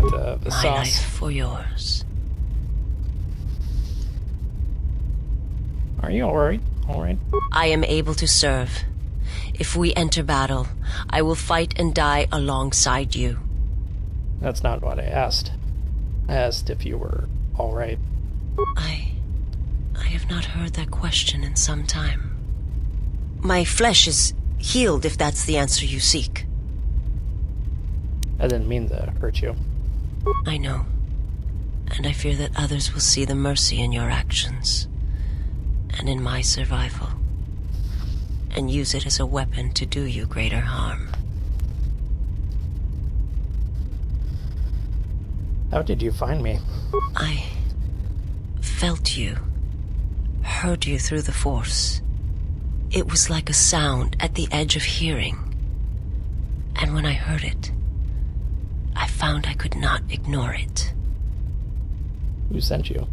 the My sauce. life for yours. Are you alright? Alright. I am able to serve. If we enter battle, I will fight and die alongside you. That's not what I asked. I asked if you were alright. I have not heard that question in some time. My flesh is healed, if that's the answer you seek. I didn't mean to hurt you. I know. And I fear that others will see the mercy in your actions, and in my survival, and use it as a weapon to do you greater harm. How did you find me? I felt you, heard you through the Force. It was like a sound at the edge of hearing. And when I heard it, I found I could not ignore it. Who sent you?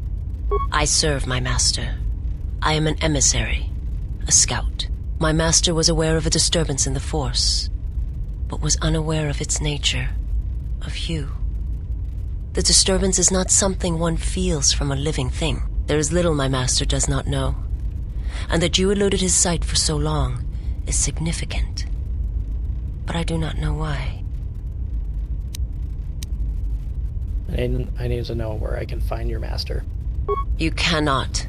I serve my master. I am an emissary, a scout. My master was aware of a disturbance in the Force, but was unaware of its nature, of you. The disturbance is not something one feels from a living thing. There is little my master does not know, and that you eluded his sight for so long is significant. But I do not know why. I need to know where I can find your master. You cannot.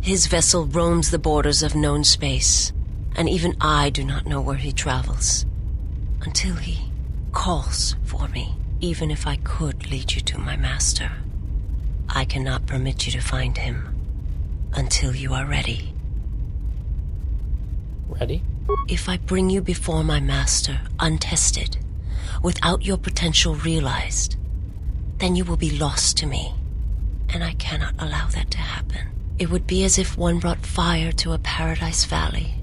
His vessel roams the borders of known space, and even I do not know where he travels. Until he calls for me. Even if I could lead you to my master, I cannot permit you to find him until you are ready. Ready? If I bring you before my master untested, without your potential realized, then you will be lost to me, and I cannot allow that to happen. It would be as if one brought fire to a paradise valley,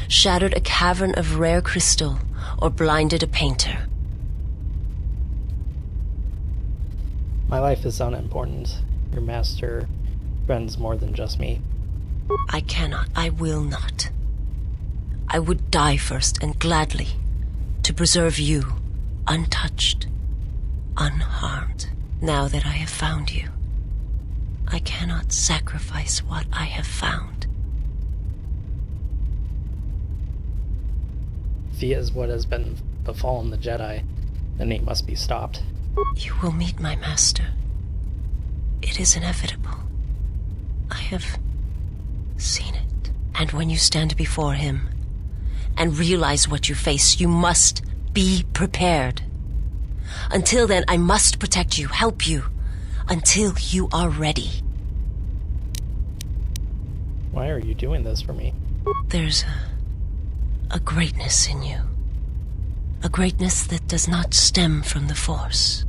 shattered a cavern of rare crystal, or blinded a painter. My life is unimportant. Your master friends more than just me. I cannot. I will not. I would die first, and gladly, to preserve you, untouched, unharmed. Now that I have found you, I cannot sacrifice what I have found. If he is what has been befallen the Jedi, then he must be stopped. You will meet my master. It is inevitable. I have seen it. And when you stand before him and realize what you face, you must be prepared. Until then, I must protect you, help you, until you are ready. Why are you doing this for me? There's a greatness in you. A greatness that does not stem from the Force.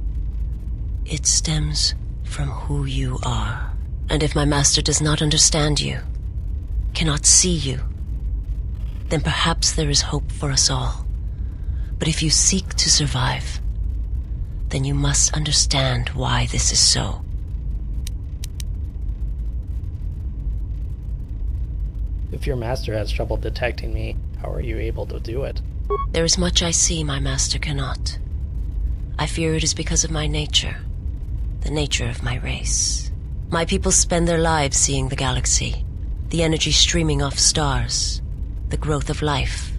It stems from who you are. And if my master does not understand you, cannot see you, then perhaps there is hope for us all. But if you seek to survive, then you must understand why this is so. If your master has trouble detecting me, how are you able to do it? There is much I see my master cannot. I fear it is because of my nature, the nature of my race. My people spend their lives seeing the galaxy, the energy streaming off stars, the growth of life,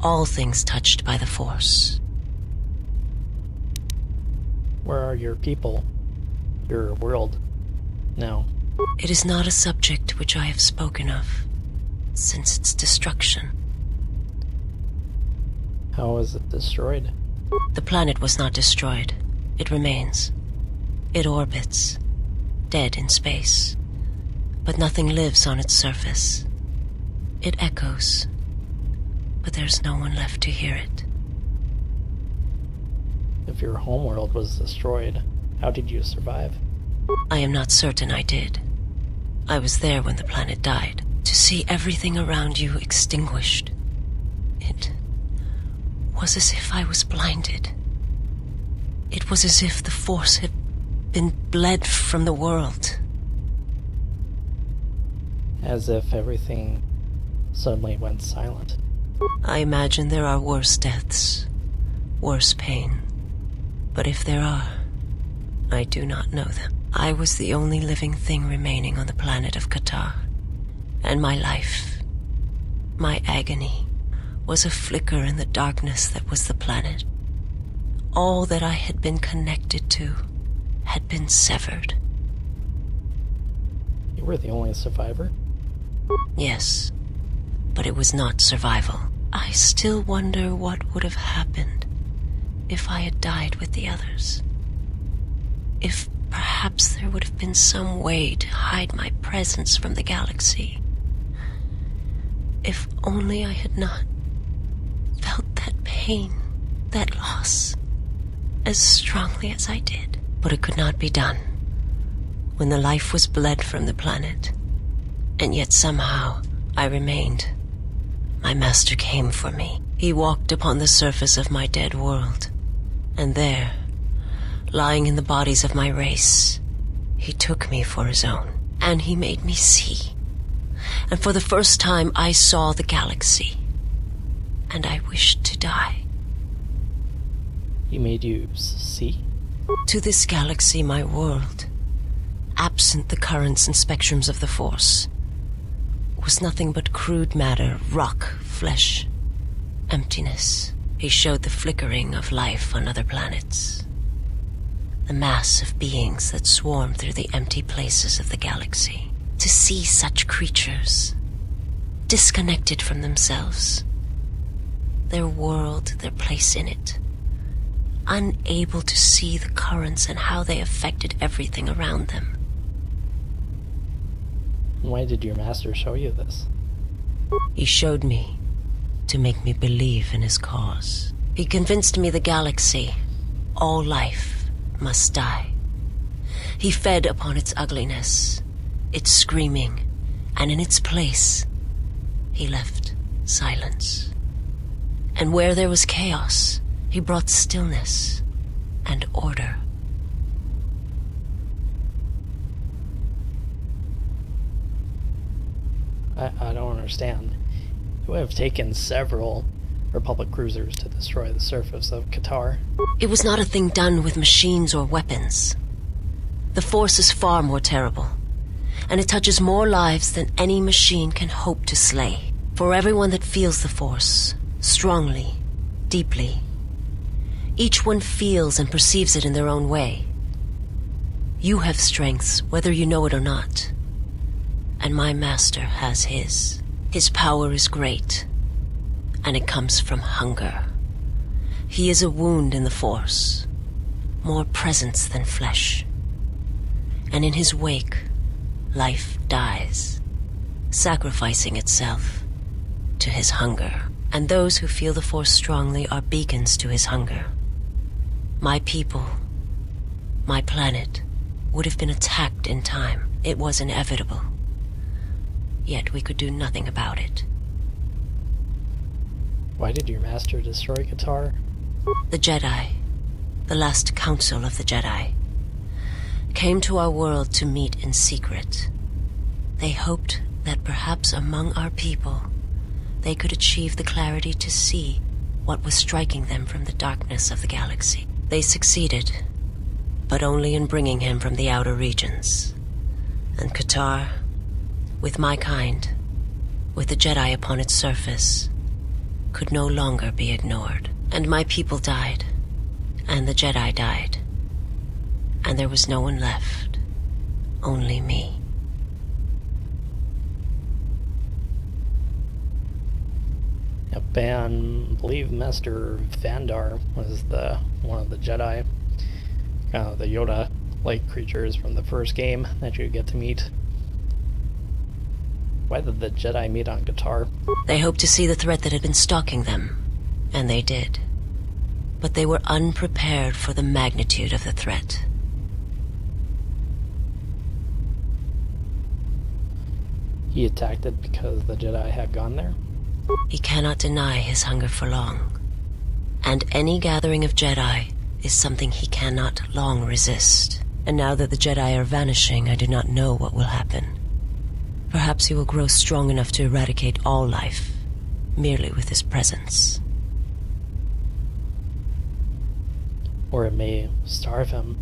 all things touched by the Force. Where are your people? Your world? Now. It is not a subject which I have spoken of since its destruction. How was it destroyed? The planet was not destroyed. It remains. It orbits, dead in space. But nothing lives on its surface. It echoes, but there's no one left to hear it. If your homeworld was destroyed, how did you survive? I am not certain I did. I was there when the planet died. To see everything around you extinguished, it was as if I was blinded. It was as if the Force had been bled from the world. As if everything suddenly went silent. I imagine there are worse deaths, worse pain. But if there are, I do not know them. I was the only living thing remaining on the planet of Qatar, and my life, my agony, was a flicker in the darkness that was the planet. All that I had been connected to had been severed. You were the only survivor? Yes, but it was not survival. I still wonder what would have happened if I had died with the others. If perhaps there would have been some way to hide my presence from the galaxy. If only I had not felt that pain, that loss, as strongly as I did. But it could not be done. When the life was bled from the planet, and yet somehow I remained. My master came for me. He walked upon the surface of my dead world, and there, lying in the bodies of my race, he took me for his own, and he made me see. And for the first time I saw the galaxy, and I wished to die. He made you see? To this galaxy, my world, absent the currents and spectrums of the Force, was nothing but crude matter, rock, flesh, emptiness. He showed the flickering of life on other planets, the mass of beings that swarm through the empty places of the galaxy. To see such creatures, disconnected from themselves, their world, their place in it, unable to see the currents and how they affected everything around them. Why did your master show you this? He showed me to make me believe in his cause. He convinced me the galaxy, all life, must die. He fed upon its ugliness, its screaming, and in its place, he left silence. And where there was chaos, he brought stillness and order. I don't understand. You have taken several Republic cruisers to destroy the surface of Qatar. It was not a thing done with machines or weapons. The Force is far more terrible, and it touches more lives than any machine can hope to slay. For everyone that feels the Force, strongly, deeply, each one feels and perceives it in their own way. You have strengths, whether you know it or not. And my master has his. His power is great, and it comes from hunger. He is a wound in the Force, more presence than flesh. And in his wake, life dies, sacrificing itself to his hunger. And those who feel the Force strongly are beacons to his hunger. My people, my planet, would have been attacked in time. It was inevitable. Yet we could do nothing about it. Why did your master destroy Qatar? The Jedi, the last council of the Jedi, came to our world to meet in secret. They hoped that perhaps among our people, they could achieve the clarity to see what was striking them from the darkness of the galaxy. They succeeded, but only in bringing him from the outer regions. And Qatar, with my kind, with the Jedi upon its surface, could no longer be ignored. And my people died, and the Jedi died, and there was no one left, only me. Yep, and I believe Master Vandar was one of the Jedi, the Yoda-like creatures from the first game that you get to meet. Why did the Jedi meet on Qatar? They hoped to see the threat that had been stalking them, and they did. But they were unprepared for the magnitude of the threat. He attacked it because the Jedi had gone there? He cannot deny his hunger for long. And any gathering of Jedi is something he cannot long resist. And now that the Jedi are vanishing, I do not know what will happen. Perhaps he will grow strong enough to eradicate all life, merely with his presence. Or it may starve him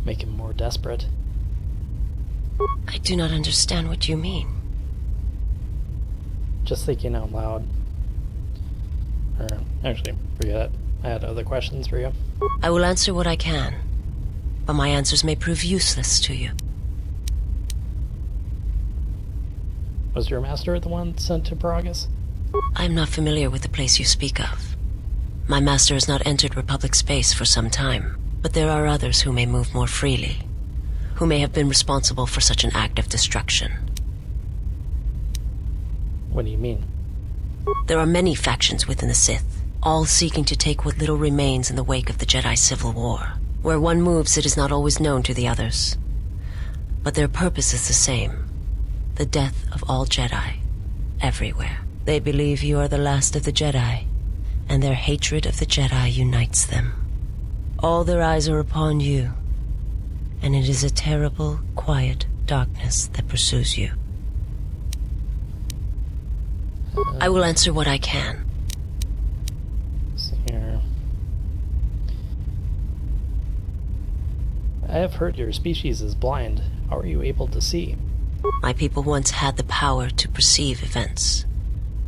make him more desperate. I do not understand what you mean. Just thinking out loud. Or, actually, forget it. I had other questions for you. I will answer what I can, but my answers may prove useless to you. Was your master the one sent to Paragus? I am not familiar with the place you speak of. My master has not entered Republic space for some time, but there are others who may move more freely, who may have been responsible for such an act of destruction. What do you mean? There are many factions within the Sith, all seeking to take what little remains in the wake of the Jedi Civil War. Where one moves, it is not always known to the others. But their purpose is the same: the death of all Jedi, everywhere. They believe you are the last of the Jedi, and their hatred of the Jedi unites them. All their eyes are upon you, and it is a terrible, quiet darkness that pursues you. I will answer what I can. Let's see here. I have heard your species is blind. How are you able to see? My people once had the power to perceive events,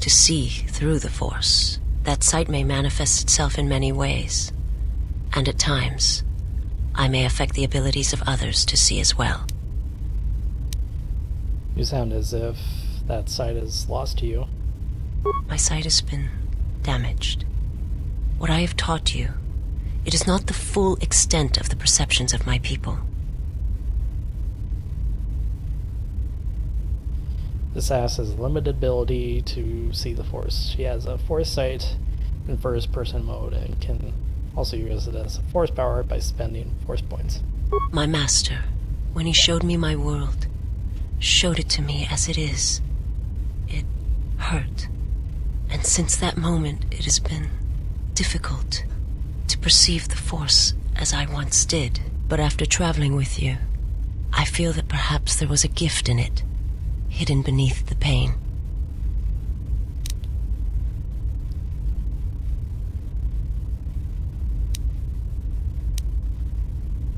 to see through the Force. That sight may manifest itself in many ways, and at times, I may affect the abilities of others to see as well. You sound as if that sight is lost to you. My sight has been damaged. What I have taught you, it is not the full extent of the perceptions of my people. This ass has limited ability to see the Force. She has a Force sight in first-person mode and can also use it as a Force power by spending Force points. My master, when he showed me my world, showed it to me as it is. It hurt. And since that moment, it has been difficult to perceive the Force as I once did. But after traveling with you, I feel that perhaps there was a gift in it, hidden beneath the pain.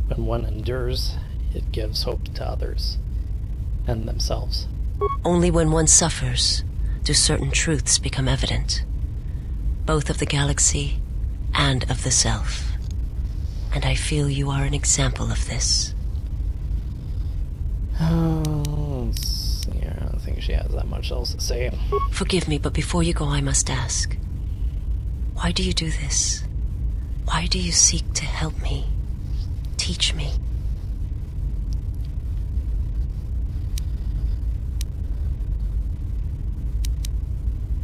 When one endures, it gives hope to others and themselves. Only when one suffers do certain truths become evident, both of the galaxy and of the self. And I feel you are an example of this. Let's see here. I don't think she has that much else to say. Forgive me, but before you go, I must ask. Why do you do this? Why do you seek to help me? Teach me?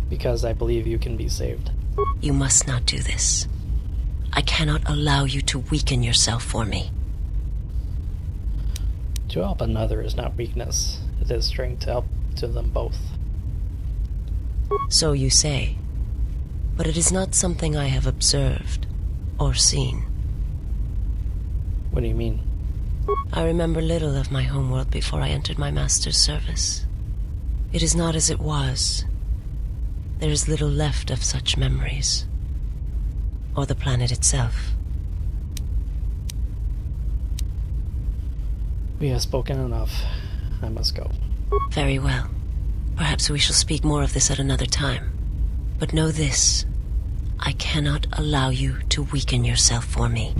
Because I believe you can be saved. You must not do this. I cannot allow you to weaken yourself for me. To help another is not weakness. It is strength to help to them both. So you say. But it is not something I have observed or seen. What do you mean? I remember little of my homeworld before I entered my master's service. It is not as it was. There is little left of such memories. Or the planet itself. We have spoken enough. I must go. Very well. Perhaps we shall speak more of this at another time. But know this. I cannot allow you to weaken yourself for me.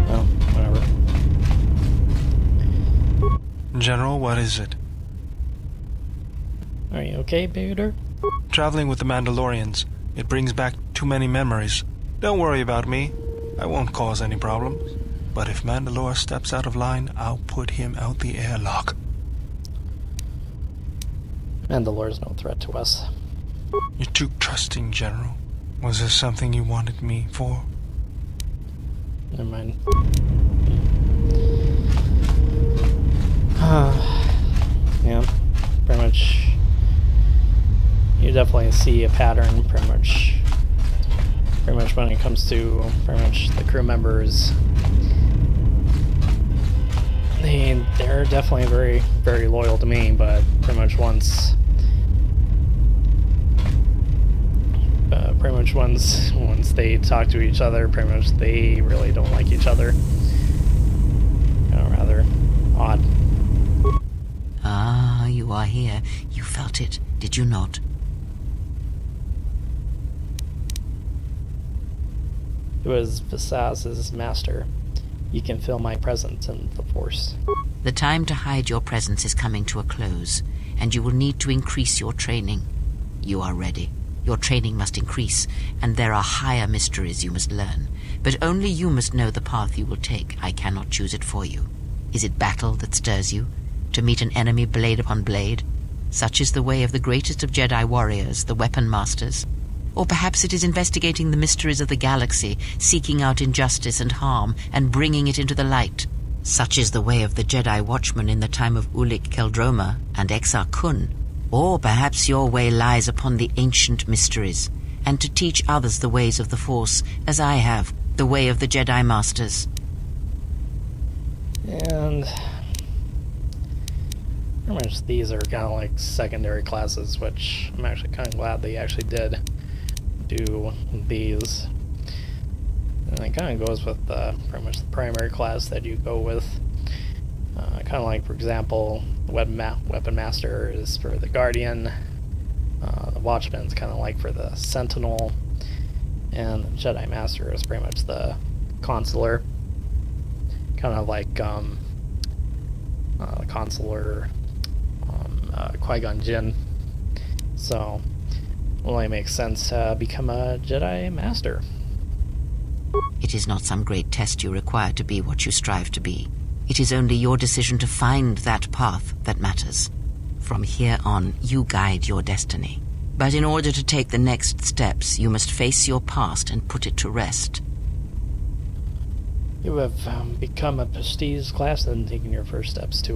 Well, whatever. General, what is it? Are you okay, bao-dur? Traveling with the Mandalorians. It brings back too many memories. Don't worry about me. I won't cause any problems. But if Mandalore steps out of line, I'll put him out the airlock. Mandalore's no threat to us. You're too trusting, General. Was there something you wanted me for? Never mind. Yeah, pretty much. You definitely see a pattern, pretty much when it comes to pretty much the crew members. They're definitely very, very loyal to me, but pretty much once pretty much once they talk to each other, pretty much they really don't like each other. Rather odd. Ah, you are here. You felt it, did you not? It was Visaz's master. You can feel my presence in the Force. The time to hide your presence is coming to a close, and you will need to increase your training. You are ready. Your training must increase, and there are higher mysteries you must learn. But only you must know the path you will take. I cannot choose it for you. Is it battle that stirs you? To meet an enemy blade upon blade? Such is the way of the greatest of Jedi warriors, the weapon masters. Or perhaps it is investigating the mysteries of the galaxy, seeking out injustice and harm, and bringing it into the light. Such is the way of the Jedi Watchman in the time of Ulic Qel-Droma and Exar Kun. Or perhaps your way lies upon the ancient mysteries, and to teach others the ways of the Force, as I have, the way of the Jedi Masters. And pretty much these are kind of like secondary classes, which I'm actually kind of glad they actually did do these. And it kind of goes with pretty much the primary class that you go with. Kind of like, for example, the Weapon Master is for the Guardian, the Watchman's kind of like for the Sentinel, and the Jedi Master is pretty much the Consular. Kind of like the Consular Qui-Gon Jinn. So it only makes sense to become a Jedi Master. It is not some great test you require to be what you strive to be. It is only your decision to find that path that matters. From here on, you guide your destiny. But in order to take the next steps, you must face your past and put it to rest. You have become a prestige class and taken your first steps to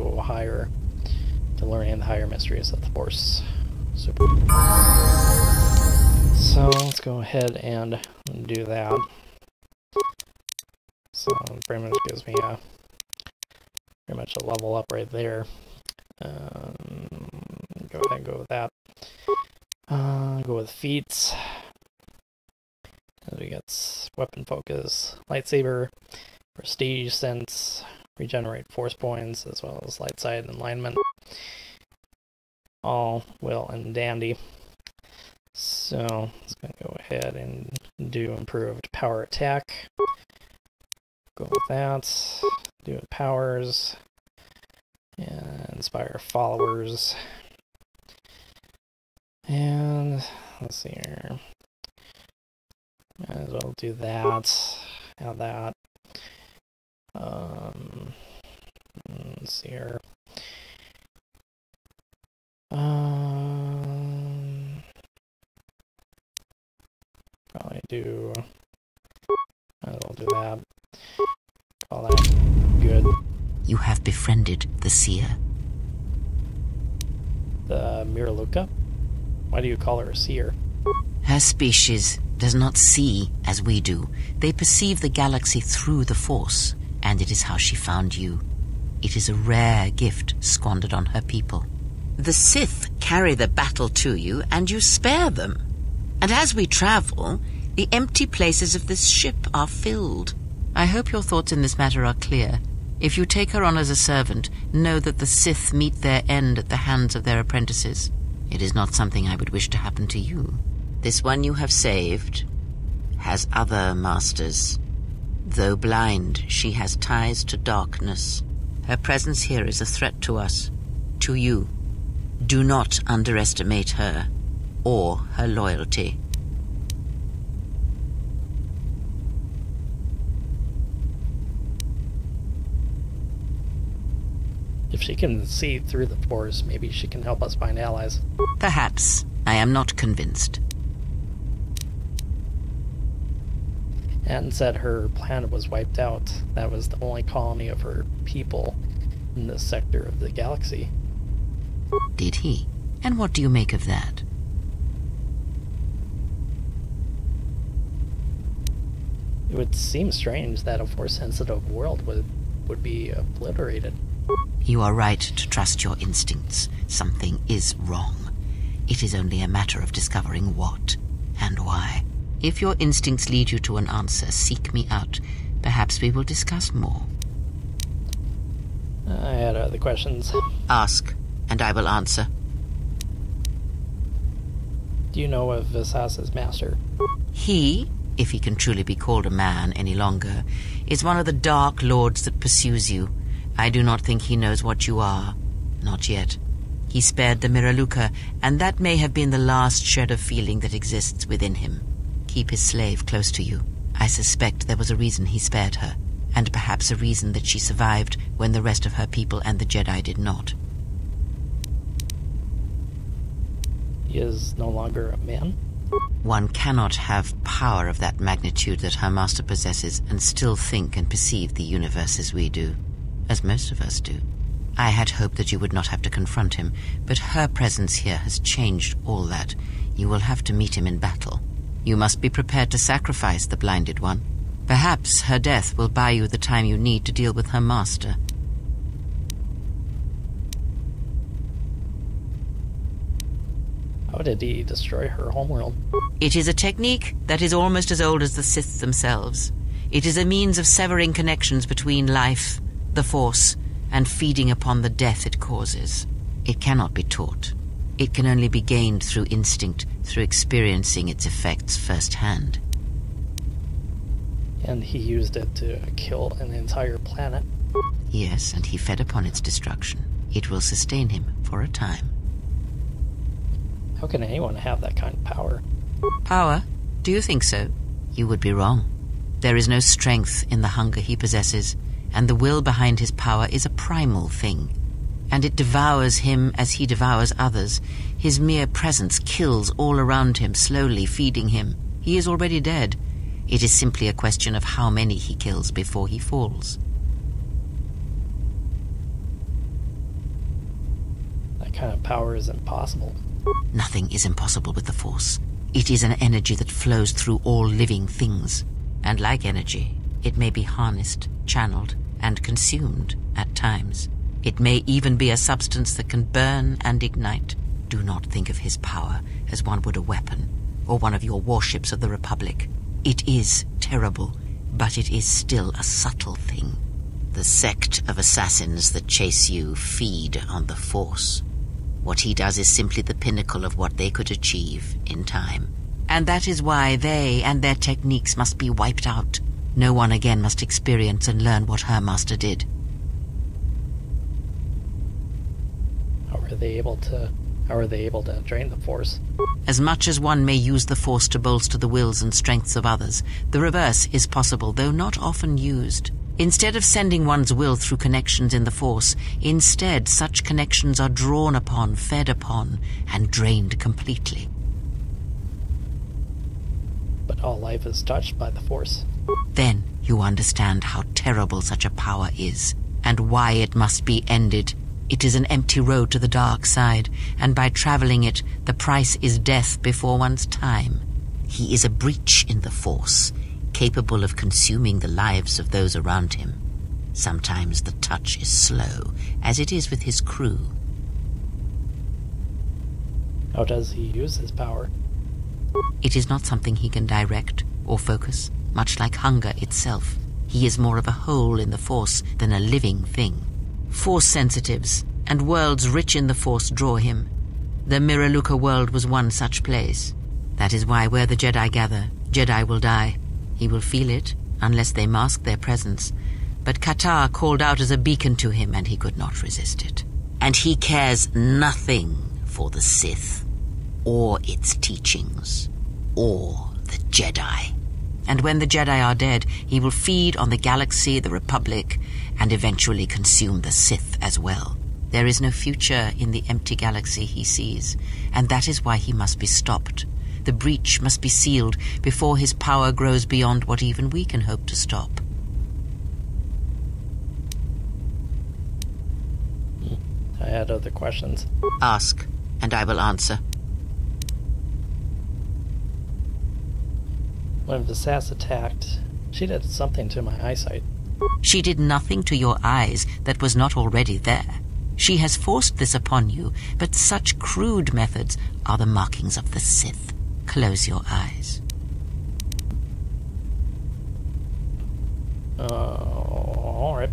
learning the higher mysteries of the Force. Super. So let's go ahead and do that. So it pretty much gives me pretty much a level up right there. Go ahead and go with that. Go with feats. And we got weapon focus, lightsaber, prestige sense, regenerate force points, as well as light side alignment. All well and dandy. So let's go ahead and do improved power attack. Go with that. Do it powers. And inspire followers. And let's see here. Might as well do that. Have that. Let's see here. Probably do. Might as well do that. Call that good. You have befriended the Seer. The Miraluka? Why do you call her a seer? Her species does not see as we do. They perceive the galaxy through the Force, and it is how she found you. It is a rare gift squandered on her people. The Sith carry the battle to you, and you spare them. And as we travel, the empty places of this ship are filled. I hope your thoughts in this matter are clear. If you take her on as a servant, know that the Sith meet their end at the hands of their apprentices. It is not something I would wish to happen to you. This one you have saved has other masters. Though blind, she has ties to darkness. Her presence here is a threat to us, to you. Do not underestimate her, or her loyalty. If she can see through the Force, maybe she can help us find allies. Perhaps. I am not convinced. And said her planet was wiped out. That was the only colony of her people in this sector of the galaxy. Did he? And what do you make of that? It would seem strange that a Force-sensitive world would be obliterated. You are right to trust your instincts. Something is wrong. It is only a matter of discovering what and why. If your instincts lead you to an answer, seek me out. Perhaps we will discuss more. I had other questions. Ask, and I will answer. Do you know of Visas's master? He, if he can truly be called a man any longer, is one of the dark lords that pursues you. I do not think he knows what you are. Not yet. He spared the Miraluka, and that may have been the last shred of feeling that exists within him. Keep his slave close to you. I suspect there was a reason he spared her, and perhaps a reason that she survived when the rest of her people and the Jedi did not. He is no longer a man? One cannot have power of that magnitude that her master possesses and still think and perceive the universe as we do, as most of us do. I had hoped that you would not have to confront him, but her presence here has changed all that. You will have to meet him in battle. You must be prepared to sacrifice the blinded one. Perhaps her death will buy you the time you need to deal with her master. How did he destroy her homeworld? It is a technique that is almost as old as the Sith themselves. It is a means of severing connections between life, the Force, and feeding upon the death it causes. It cannot be taught. It can only be gained through instinct, through experiencing its effects firsthand. And he used it to kill an entire planet? Yes, and he fed upon its destruction. It will sustain him for a time. How can anyone have that kind of power? Power? Do you think so? You would be wrong. There is no strength in the hunger he possesses, and the will behind his power is a primal thing. And it devours him as he devours others. His mere presence kills all around him, slowly feeding him. He is already dead. It is simply a question of how many he kills before he falls. That kind of power is impossible. Nothing is impossible with the Force. It is an energy that flows through all living things. And like energy, it may be harnessed, channeled, and consumed at times. It may even be a substance that can burn and ignite. Do not think of his power as one would a weapon, or one of your warships of the Republic. It is terrible, but it is still a subtle thing. The sect of assassins that chase you feed on the Force. What he does is simply the pinnacle of what they could achieve in time. And that is why they and their techniques must be wiped out. No one again must experience and learn what her master did. How are they able to drain the Force? As much as one may use the Force to bolster the wills and strengths of others, the reverse is possible, though not often used. Instead of sending one's will through connections in the Force, instead such connections are drawn upon, fed upon, and drained completely. But all life is touched by the Force. Then you understand how terrible such a power is, and why it must be ended. It is an empty road to the dark side, and by traveling it, the price is death before one's time. He is a breach in the Force, capable of consuming the lives of those around him. Sometimes the touch is slow, as it is with his crew. How does he use his power? It is not something he can direct or focus, much like hunger itself. He is more of a hole in the Force than a living thing. Force sensitives and worlds rich in the Force draw him. The Miraluka world was one such place. That is why where the Jedi gather, Jedi will die. He will feel it, unless they mask their presence. But Qatar called out as a beacon to him, and he could not resist it. And he cares nothing for the Sith, or its teachings, or the Jedi. And when the Jedi are dead, he will feed on the galaxy, the Republic, and eventually consume the Sith as well. There is no future in the empty galaxy he sees, and that is why he must be stopped. The breach must be sealed before his power grows beyond what even we can hope to stop. I had other questions. Ask, and I will answer. When Visas attacked, she did something to my eyesight. She did nothing to your eyes that was not already there. She has forced this upon you, but such crude methods are the markings of the Sith. Close your eyes. Alright.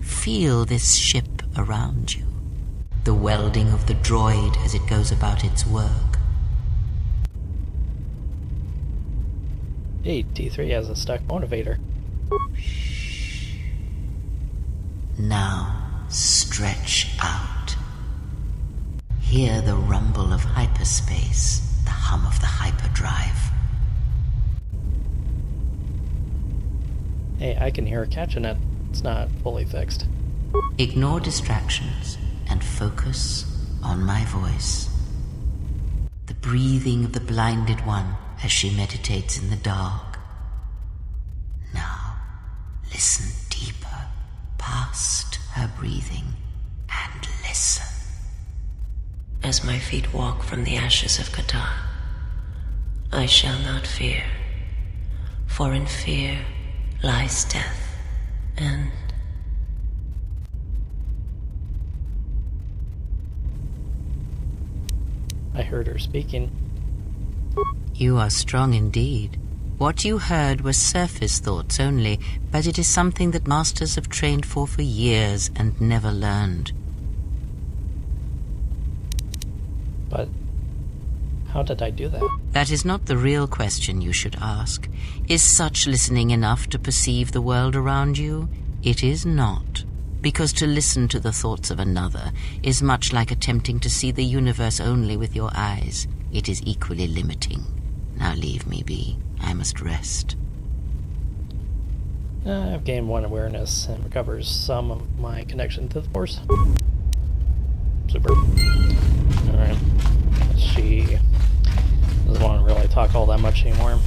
Feel this ship around you. The welding of the droid as it goes about its work. Hey, T3 has a stuck motivator. Now, stretch out. Hear the rumble of hyperspace, the hum of the hyperdrive. Hey, I can hear it catching it. It's not fully fixed. Ignore distractions and focus on my voice. The breathing of the blinded one as she meditates in the dark. Now, listen deeper past her breathing and listen. As my feet walk from the ashes of Qatar, I shall not fear, for in fear lies death, and I heard her speaking. You are strong indeed. What you heard were surface thoughts only, but it is something that masters have trained for years and never learned. But how did I do that? That is not the real question you should ask. Is such listening enough to perceive the world around you? It is not. Because to listen to the thoughts of another is much like attempting to see the universe only with your eyes. It is equally limiting. Now leave me be. I must rest. I've gained 1 awareness and recovers some of my connection to the Force. Super. Alright. She doesn't want to really talk all that much anymore.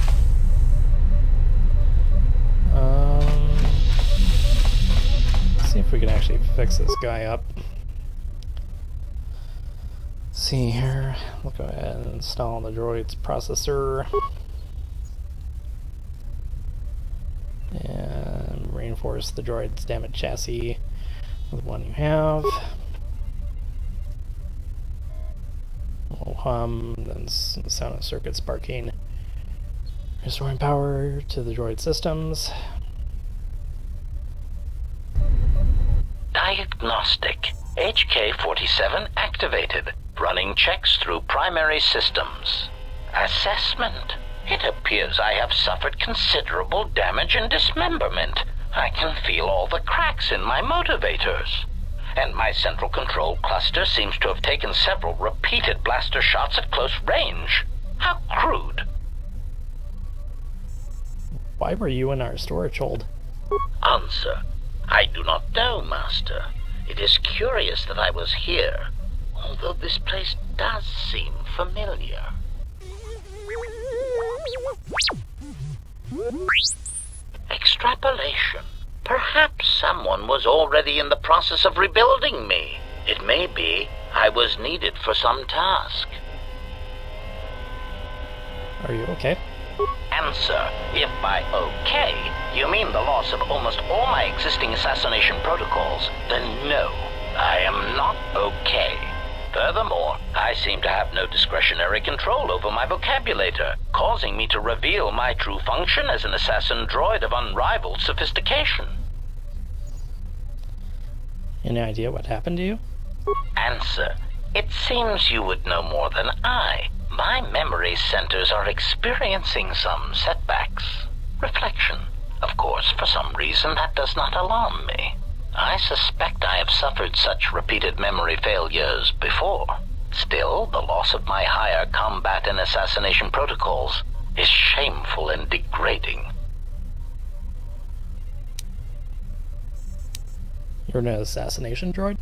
Let's see if we can actually fix this guy up. Let's see here. We'll go ahead and install the droid's processor. And reinforce the droid's damaged chassis with one you have. We'll hum, then sound of circuit sparking. Restoring power to the droid systems. Diagnostic. HK-47 activated. Running checks through primary systems. Assessment. It appears I have suffered considerable damage and dismemberment. I can feel all the cracks in my motivators. And my central control cluster seems to have taken several repeated blaster shots at close range. How crude. Why were you in our storage hold? Answer. I do not know, Master. It is curious that I was here, although this place does seem familiar. Extrapolation. Perhaps someone was already in the process of rebuilding me. It may be I was needed for some task. Are you okay? Answer. If by okay, you mean the loss of almost all my existing assassination protocols, then no, I am not okay. Furthermore, I seem to have no discretionary control over my vocabulator, causing me to reveal my true function as an assassin droid of unrivaled sophistication. Any idea what happened to you? Answer. It seems you would know more than I. My memory centers are experiencing some setbacks. Reflection. Of course, for some reason that does not alarm me. I suspect I have suffered such repeated memory failures before. Still, the loss of my higher combat and assassination protocols is shameful and degrading. You're an assassination droid?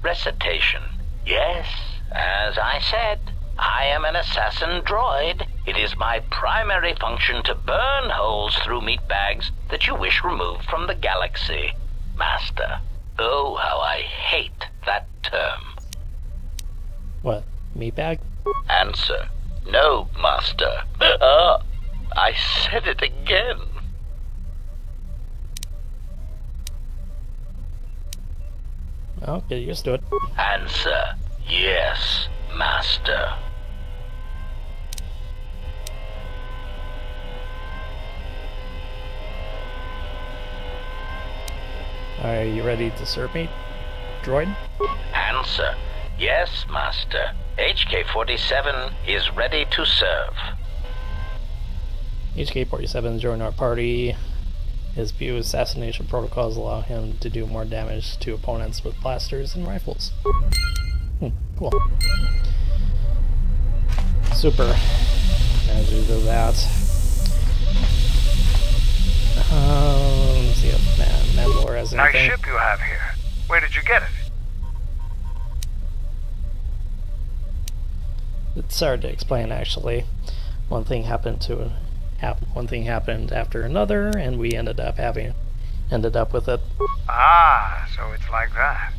Recitation. Yes, as I said, I am an assassin droid. It is my primary function to burn holes through meat bags that you wish removed from the galaxy. Master. Oh, how I hate that term. What, meatbag? Answer. No, Master. I said it again. Well, get used to it. Answer. Yes, Master. Are you ready to serve me, droid? Answer. Yes, Master. HK-47 is ready to serve. HK-47 joined our party. His few assassination protocols allow him to do more damage to opponents with blasters and rifles. Cool. Super. As we do that. Let's see if Mandalore has anything. Nice ship you have here. Where did you get it? It's hard to explain, actually. One thing happened after another, and we ended up with it. Ah, so it's like that.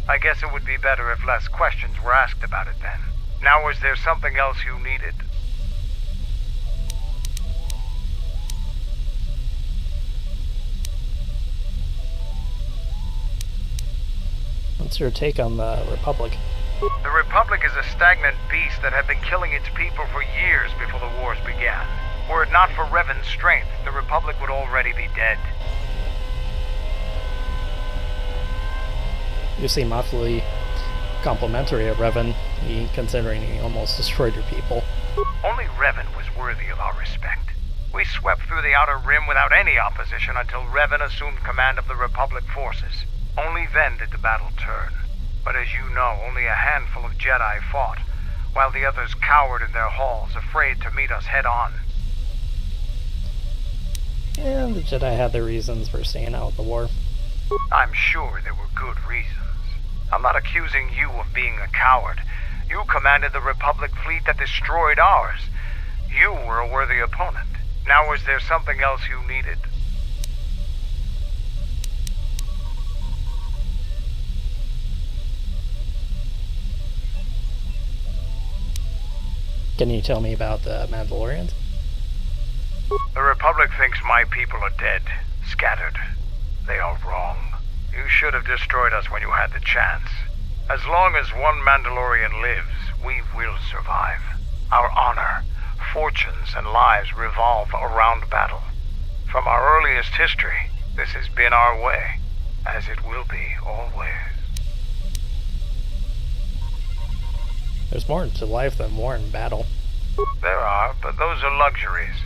I guess it would be better if less questions were asked about it then. Now, was there something else you needed? What's your take on the Republic? The Republic is a stagnant beast that had been killing its people for years before the wars began. Were it not for Revan's strength, the Republic would already be dead. You seem awfully complimentary of Revan, considering he almost destroyed your people. Only Revan was worthy of our respect. We swept through the Outer Rim without any opposition until Revan assumed command of the Republic forces. Only then did the battle turn. But as you know, only a handful of Jedi fought, while the others cowered in their halls, afraid to meet us head-on. And the Jedi had their reasons for staying out of the war. I'm sure there were good reasons. I'm not accusing you of being a coward. You commanded the Republic fleet that destroyed ours. You were a worthy opponent. Now, was there something else you needed? Can you tell me about the Mandalorians? The Republic thinks my people are dead, scattered. They are wrong. You should have destroyed us when you had the chance. As long as one Mandalorian lives, we will survive. Our honor, fortunes, and lives revolve around battle. From our earliest history, this has been our way, as it will be always. There's more to life than war and battle. There are, but those are luxuries.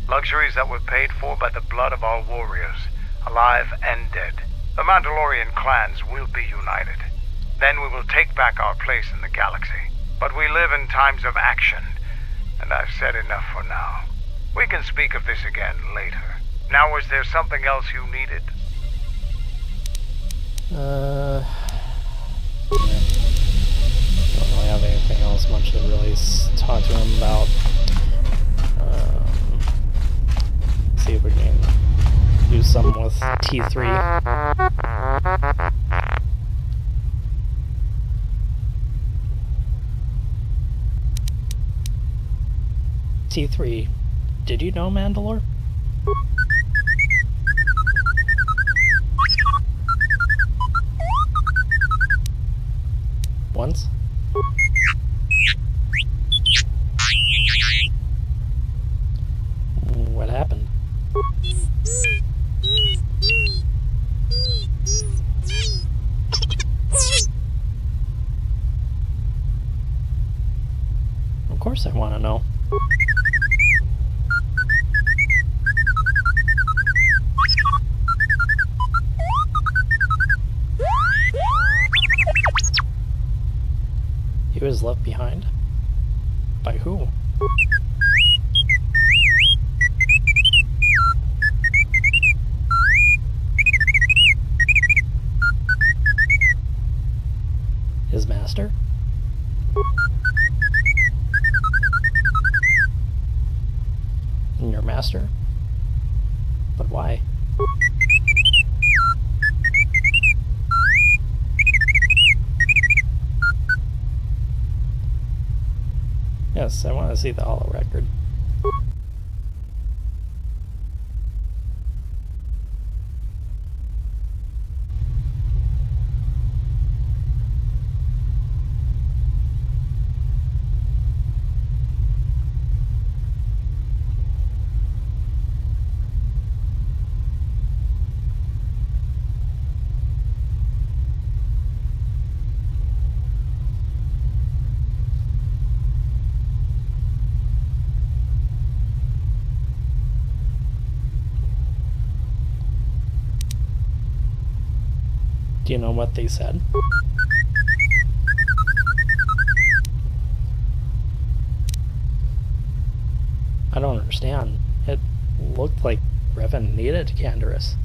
Luxuries that were paid for by the blood of our warriors, alive and dead. The Mandalorian clans will be united. Then we will take back our place in the galaxy. But we live in times of action, and I've said enough for now. We can speak of this again later. Now, was there something else you needed? Yeah. Don't really have anything else much to really talk to him about. See if we can do something with T3. T3, did you know Mandalore? Once? What happened? Of course I want to know. He was left behind? By who? His master? And your master? But why? Yes, I want to see the holo record. Do you know what they said? I don't understand. It looked like Revan needed Canderous.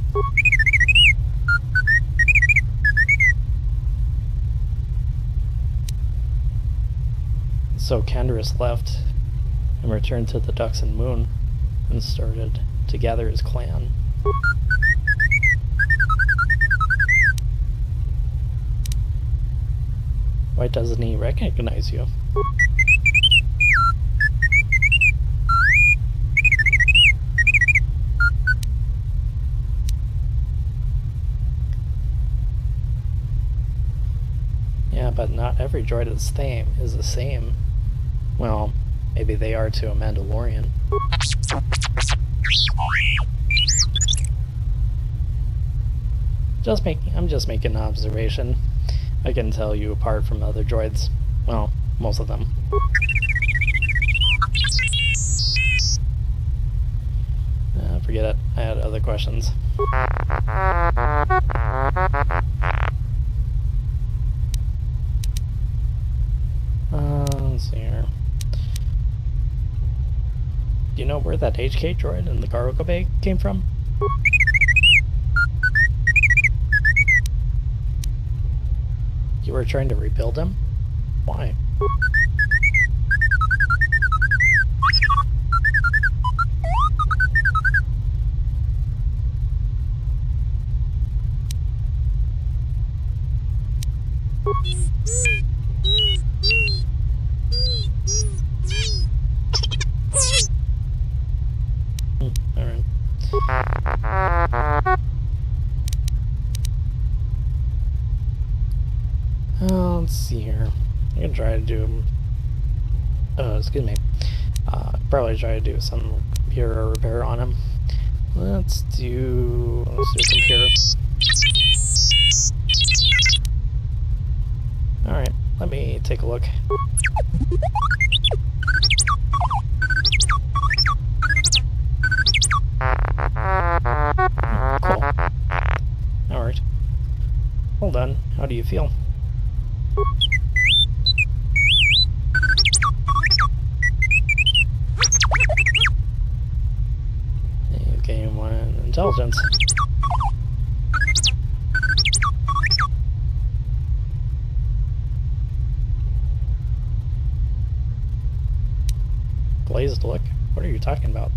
So Canderous left and returned to the Ducks and Moon and started to gather his clan. Why doesn't he recognize you? Yeah, but not every droid is the same. Well, maybe they are to a Mandalorian. I'm just making an observation. I can tell you apart from other droids. Well, most of them. Forget it. I had other questions. Let's see here. Do you know where that HK droid in the cargo bay came from? You were trying to rebuild him? Why? Alright. Let's see here. I'm gonna try to do... excuse me. Probably try to do some computer repair on him. Let's do computer. Alright, let me take a look. Cool. Alright. Hold on, how do you feel? Game 1 intelligence. Glazed look? What are you talking about?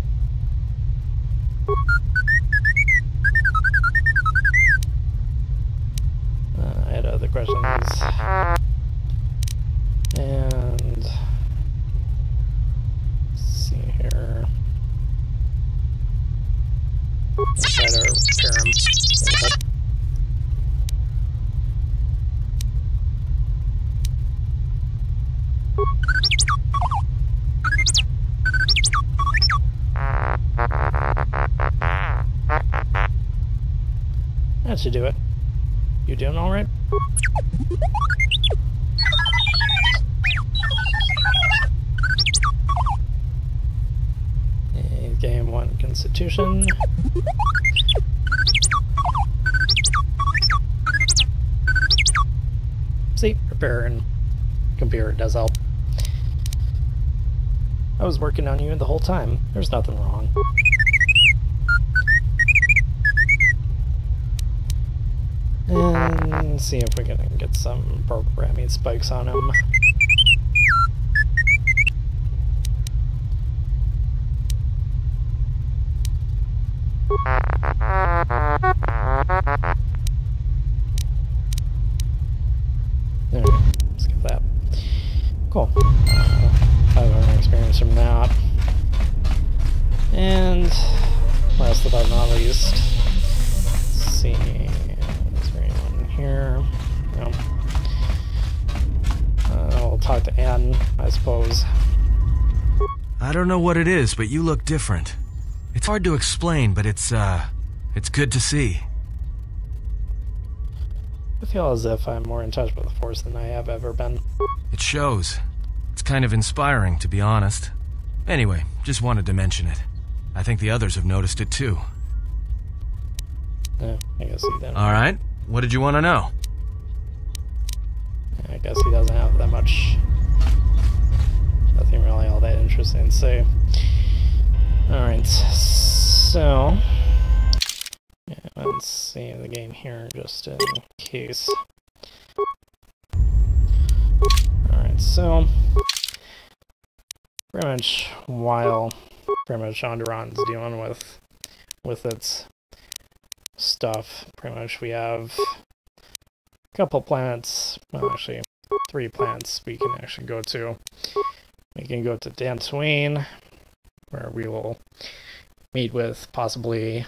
I had other questions. And let's see here. Let's try to repair him. That should do it. You doing alright? Game 1 Constitution. See, repair and computer does help. I was working on you the whole time. There's nothing wrong. And see if we can get some programming spikes on him. Alright, skip that. Cool. 500 experience from that. And last but not least, let's see. Is there anyone here? No. I'll talk to Ann, I suppose. I don't know what it is, but you look different. It's hard to explain, but it's good to see. I feel as if I'm more in touch with the Force than I have ever been. It shows. It's kind of inspiring, to be honest. Anyway, just wanted to mention it. I think the others have noticed it too. Yeah, I guess you then. Alright, What did you want to know? I guess he doesn't have that much. Nothing really all that interesting to say. Alright, so. Yeah, let's see the game here just in case. Alright, so. Pretty much while Onderon's dealing with its stuff, pretty much we have a couple planets, well actually 3 planets we can actually go to. We can go to Dantooine, where we will meet with possibly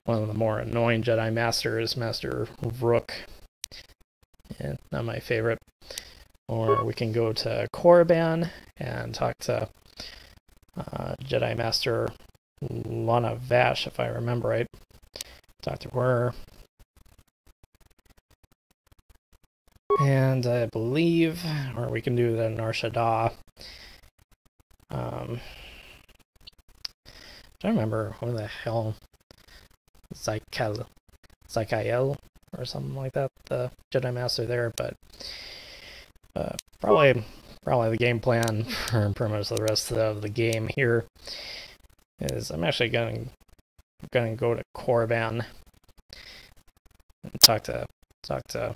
one of the more annoying Jedi Masters, Master Rook. Yeah, not my favorite. Or we can go to Korriban and talk to Jedi Master Lana Vash, if I remember right. Talk to her. And I believe, or we can do the Nar Shaddaa. I don't remember who the hell Zykael or something like that, the Jedi Master there, but probably the game plan for pretty much the rest of the game here is I'm actually gonna go to Korriban and try to talk to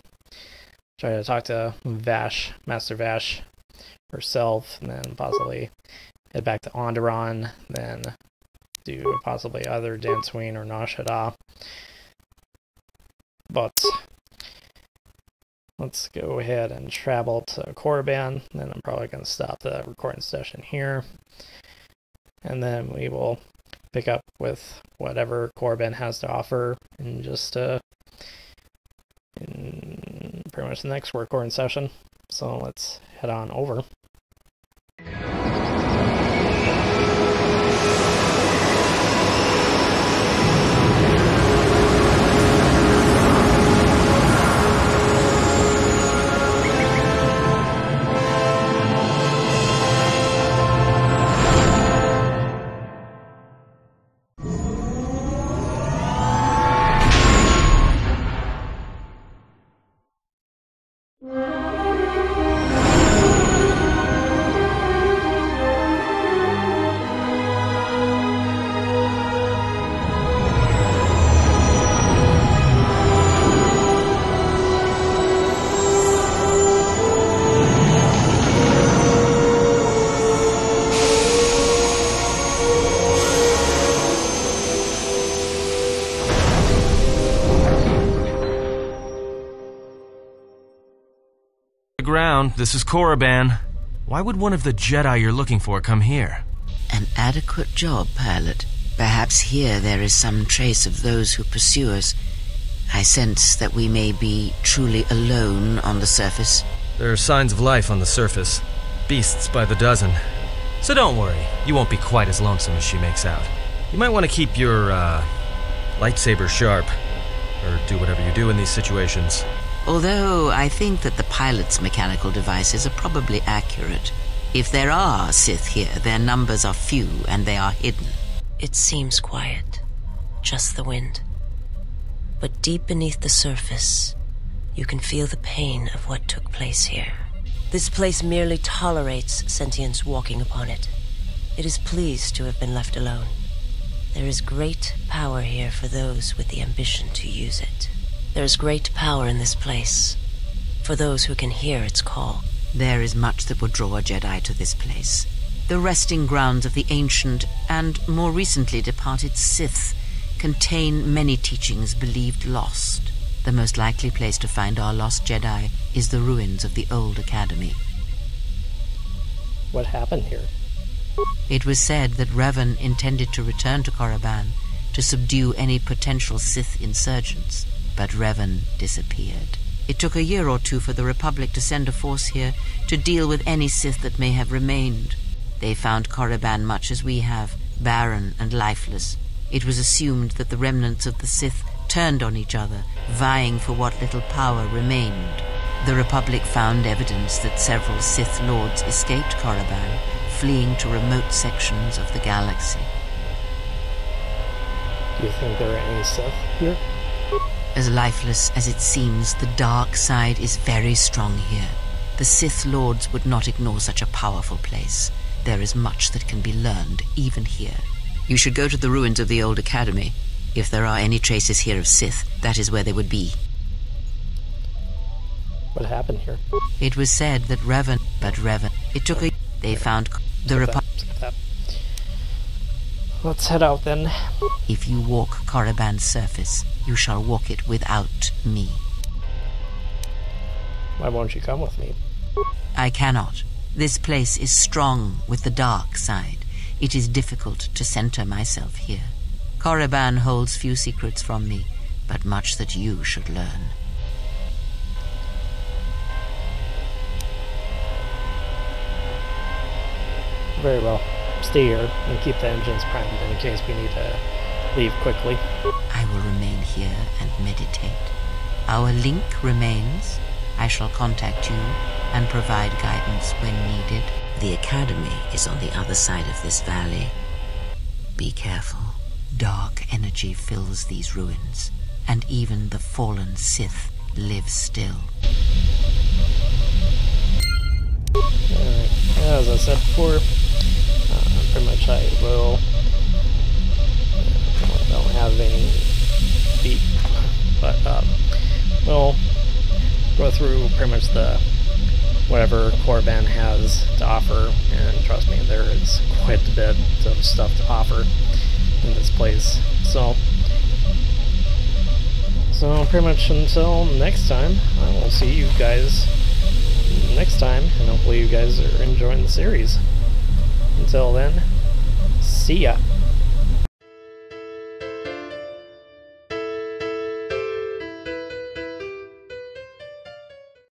Vash, Master Vash herself, and then possibly head back to Onderon, then do possibly either Dantooine or Nar Shaddaa. But let's go ahead and travel to Korriban, then I'm probably going to stop the recording session here, and then we will pick up with whatever Korriban has to offer in just in pretty much the next recording session. So let's head on over. Ground. This is Korriban. Why would one of the Jedi you're looking for come here? An adequate job, pilot. Perhaps here there is some trace of those who pursue us. I sense that we may be truly alone on the surface. There are signs of life on the surface. Beasts by the dozen. So don't worry, you won't be quite as lonesome as she makes out. You might want to keep your, lightsaber sharp. Or do whatever you do in these situations. Although I think that the pilot's mechanical devices are probably accurate. If there are Sith here, their numbers are few and they are hidden. It seems quiet. Just the wind. But deep beneath the surface, you can feel the pain of what took place here. This place merely tolerates sentience walking upon it. It is pleased to have been left alone. There is great power here for those with the ambition to use it. There is great power in this place, for those who can hear its call. There is much that would draw a Jedi to this place. The resting grounds of the ancient and more recently departed Sith contain many teachings believed lost. The most likely place to find our lost Jedi is the ruins of the old academy. What happened here? It was said that Revan intended to return to Korriban to subdue any potential Sith insurgents. But Revan disappeared. It took a year or two for the Republic to send a force here to deal with any Sith that may have remained. They found Korriban much as we have, barren and lifeless. It was assumed that the remnants of the Sith turned on each other, vying for what little power remained. The Republic found evidence that several Sith lords escaped Korriban, fleeing to remote sections of the galaxy. Do you think there are any Sith here? As lifeless as it seems, the dark side is very strong here. The Sith Lords would not ignore such a powerful place. There is much that can be learned, even here. You should go to the ruins of the old academy. If there are any traces here of Sith, that is where they would be. What happened here? It was said that it took a... They found the Republic. Let's head out then. If you walk Korriban's surface, you shall walk it without me. Why won't you come with me? I cannot. This place is strong with the dark side. It is difficult to center myself here. Korriban holds few secrets from me, but much that you should learn. Very well. Stay here and keep the engines primed in case we need to leave quickly. I will remain here and meditate. Our link remains. I shall contact you and provide guidance when needed. The academy is on the other side of this valley. Be careful. Dark energy fills these ruins, and even the fallen Sith live still. Alright, as I said before, pretty much I will... I don't have any beat, but we'll go through pretty much the whatever Korriban has to offer, and trust me, there is quite a bit of stuff to offer in this place. So pretty much until next time, I will see you guys next time, and hopefully you guys are enjoying the series. Until then, see ya.